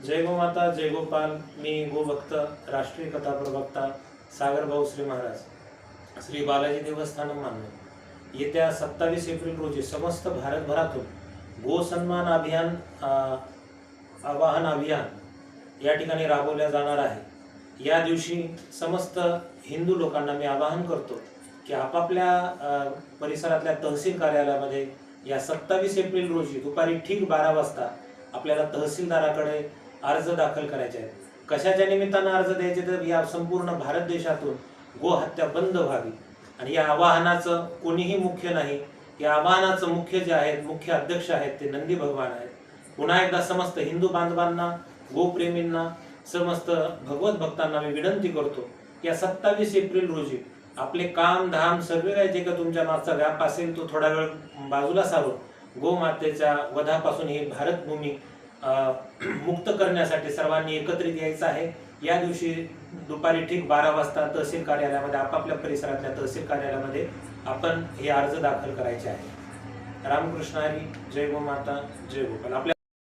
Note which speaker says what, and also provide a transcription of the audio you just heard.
Speaker 1: जय गोमाता जय गोपाल। मी गोभक्त राष्ट्रीय कथा प्रवक्ता सागर भाऊ श्री महाराज श्री बालाजी देवस्थान मानव येत्या 27 एप्रिल रोजी समस्त भारतभरातून गो सन्मान अभियान आवाहन अभियान या ठिकाणी राबवल्या जाणार आहे। या दिवशी समस्त हिंदू लोकांना मी आवाहन करतो की आपापल्या परिसरातल्या तहसील कार्यालयामध्ये या 27 एप्रिल रोजी दुपारी ठीक 12 वाजता आपल्याला तहसीलदाराकडे अर्ज दाखल करायचे आहेत। कशाच्या निमित्तानं अर्ज द्यायचे तर या संपूर्ण भारत देशातून गो हत्या बंद व्हावी आणि या आवाहनाचं कोणीही मुख्य नाही, या आवाहनाचं मुख्य जे आहेत मुख्य अध्यक्ष आहेत ते नंदी भगवान आहेत। पुन्हा एकदा समस्त हिंदू बांधवांना गोप्रेमींना समस्त भगवत भक्तांना मी विनंती करतो या 27 एप्रिल रोजी आपले काम धाम सर्व काही जे का तुमच्या मागचा व्याप असेल तो थोडा वेळ बाजूला सारून गोमातेच्या वधापासून ही भारतभूमी मुक्त करण्यासाठी सर्वांनी एकत्रित यायचं आहे। या दिवशी दुपारी ठीक 12 वाजता तहसील कार्यालयामध्ये आपापल्या परिसरातल्या तहसील कार्यालयामध्ये आपण हे अर्ज दाखल करायचे आहे। रामकृष्ण हरी, जय गोमाता जय गोपाल। आपल्या